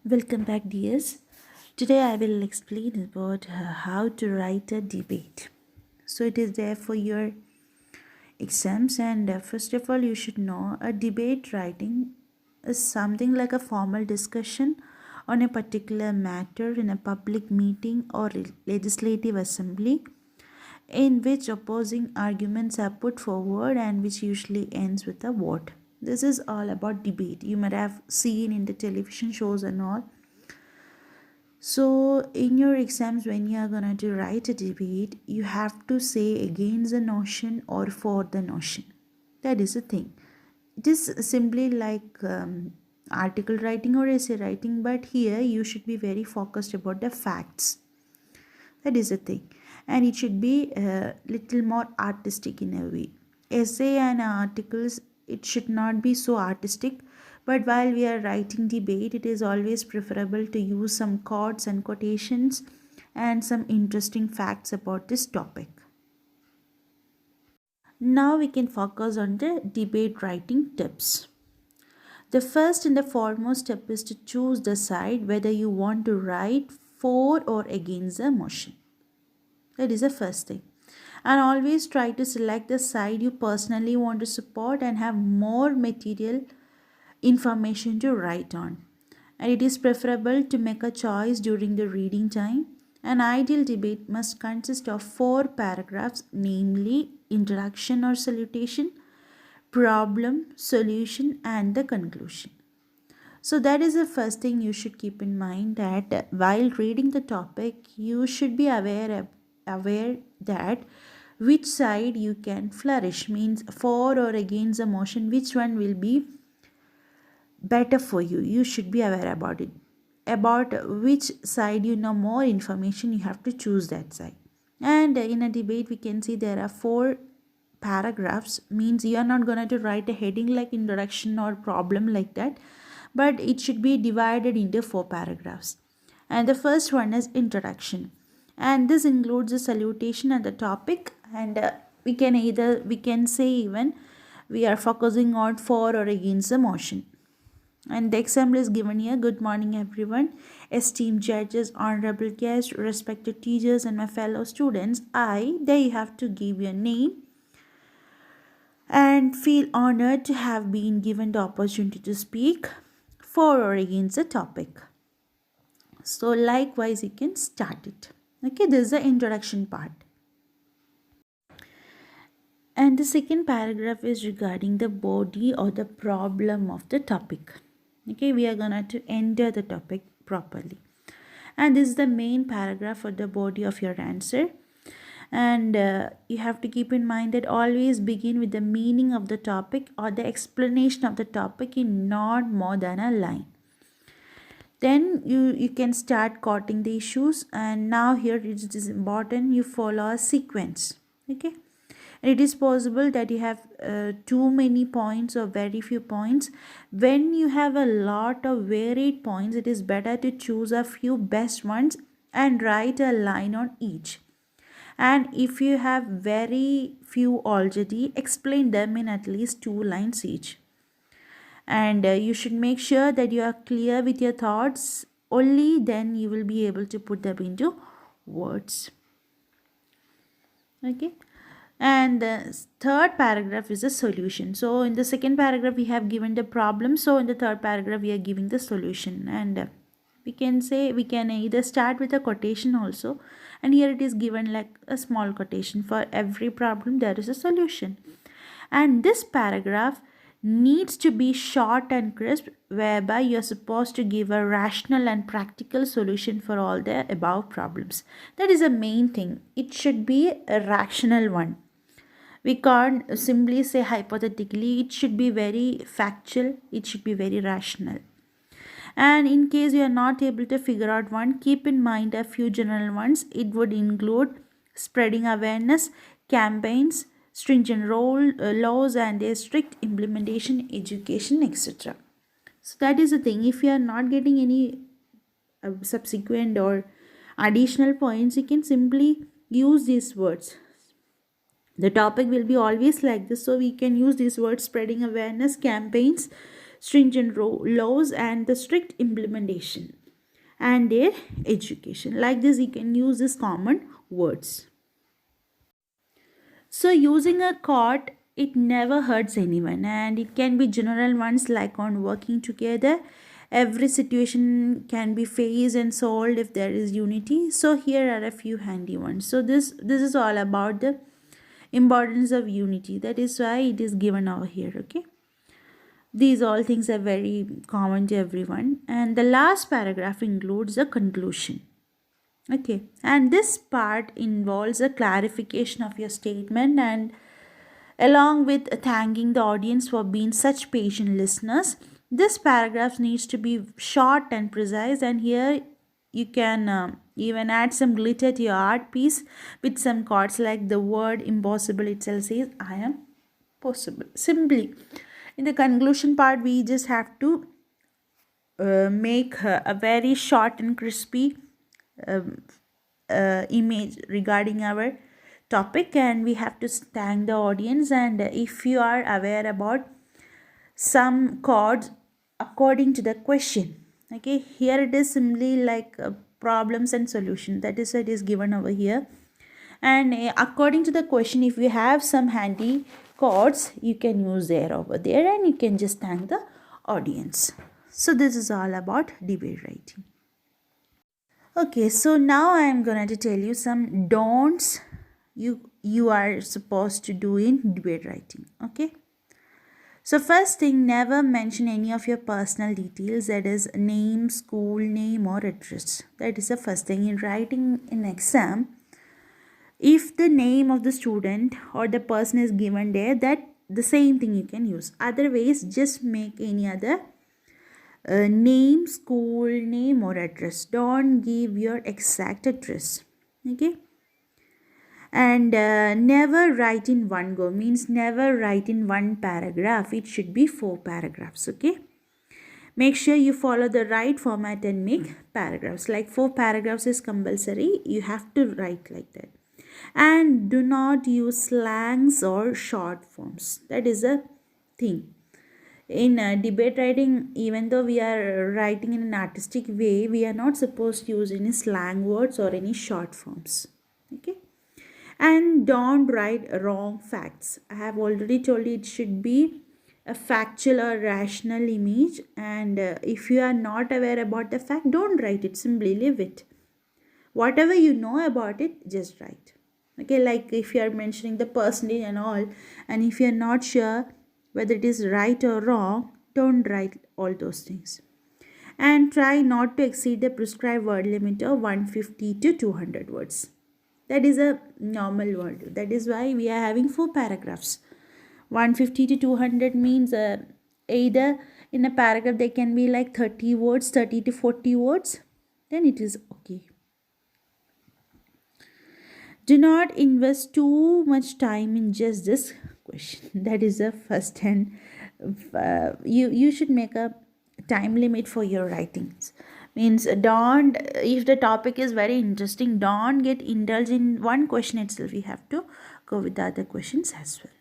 Welcome back, dears. Today I will explain about how to write a debate. So it is there for your exams, and first of all, you should know a debate writing is something like a formal discussion on a particular matter in a public meeting or legislative assembly in which opposing arguments are put forward and which usually ends with a vote. This is all about debate. You might have seen in the television shows and all. So, in your exams, when you are going to write a debate, you have to say against the notion or for the notion. That is the thing. It is simply like article writing or essay writing, but here you should be very focused about the facts. That is the thing. And it should be a little more artistic in a way. Essay and articles, it should not be so artistic, but while we are writing debate, it is always preferable to use some quotes and quotations and some interesting facts about this topic. Now we can focus on the debate writing tips. The first and the foremost step is to choose the side whether you want to write for or against a motion. That is the first thing. And always try to select the side you personally want to support and have more material information to write on. And it is preferable to make a choice during the reading time. An ideal debate must consist of 4 paragraphs, namely introduction or salutation, problem, solution, and the conclusion. So that is the first thing you should keep in mind, that while reading the topic, you should be aware that which side you can flourish, means for or against the motion, which one will be better for you. You should be aware about it. About which side you know more information, you have to choose that side. And in a debate, we can see there are 4 paragraphs, means you are not going to write a heading like introduction or problem like that, but it should be divided into 4 paragraphs. And the first one is introduction, and this includes the salutation and the topic. And we can say even we are focusing on for or against the motion. And the example is given here. Good morning, everyone. Esteemed judges, honorable guests, respected teachers, and my fellow students. There you have to give your name and feel honored to have been given the opportunity to speak for or against the topic. So, likewise, you can start it. Okay, this is the introduction part. And the second paragraph is regarding the body or the problem of the topic. Okay, we are gonna to enter the topic properly. And this is the main paragraph for the body of your answer. And you have to keep in mind that always begin with the meaning of the topic or the explanation of the topic in not more than a line. Then you can start quoting the issues, and now here it is important you follow a sequence. Okay, and it is possible that you have too many points or very few points. When you have a lot of varied points, it is better to choose a few best ones and write a line on each. And if you have very few already, explain them in at least 2 lines each. And you should make sure that you are clear with your thoughts. Only then you will be able to put them into words. Okay, and the third paragraph is a solution. So in the second paragraph we have given the problem, so in the third paragraph we are giving the solution. And we can either start with a quotation also, and here it is given like a small quotation. For every problem there is a solution, and this paragraph needs to be short and crisp, whereby you are supposed to give a rational and practical solution for all the above problems. That is the main thing. It should be a rational one. We can't simply say hypothetically. It should be very factual, it should be very rational. And in case you are not able to figure out one, keep in mind a few general ones. It would include spreading awareness, campaigns, stringent laws, and their strict implementation, education, etc. So that is the thing. If you are not getting any subsequent or additional points, you can simply use these words. The topic will be always like this, so we can use these words: spreading awareness, campaigns, stringent laws and the strict implementation, and their education. Like this, you can use these common words. So using a quote, it never hurts anyone, and it can be general ones like on working together. Every situation can be faced and solved if there is unity. So here are a few handy ones. So this is all about the importance of unity. That is why it is given over here. Okay, these all things are very common to everyone. And the last paragraph includes a conclusion. Okay, and this part involves a clarification of your statement, and along with thanking the audience for being such patient listeners. This paragraph needs to be short and precise, and here you can even add some glitter to your art piece with some chords, like the word impossible itself says I am possible. Simply in the conclusion part, we just have to make a very short and crispy um, image regarding our topic, and we have to thank the audience. And if you are aware about some chords according to the question, okay, here it is simply like problems and solution, that is, it is given over here. And according to the question, if you have some handy chords, you can use there over there, and you can just thank the audience. So this is all about debate writing. Okay, so now I am going to tell you some don'ts you are supposed to do in debate writing. Okay, so first thing, never mention any of your personal details, that is name, school name or address. That is the first thing. In writing in exam, if the name of the student or the person is given there, that the same thing you can use. Otherwise, just make any other name, school name or address. Don't give your exact address. Okay, and never write in one go, means never write in one paragraph. It should be 4 paragraphs. Okay, make sure you follow the right format and make paragraphs. Like 4 paragraphs is compulsory, you have to write like that. And do not use slangs or short forms. That is a thing in debate writing. Even though we are writing in an artistic way, we are not supposed to use any slang words or any short forms. Okay, and don't write wrong facts. I have already told you it should be a factual or rational image, and if you are not aware about the fact, don't write it, simply leave it. Whatever you know about it, just write. Okay, like if you are mentioning the percentage and all, and if you are not sure whether it is right or wrong, don't write all those things. And try not to exceed the prescribed word limit of 150 to 200 words. That is a normal word. That is why we are having 4 paragraphs. 150 to 200 means either in a paragraph there can be like 30 words, 30 to 40 words, then it is okay. Do not invest too much time in just this question. That is the first, and you should make a time limit for your writings. Means don't, if the topic is very interesting, don't get indulged in one question itself. You have to go with the other questions as well.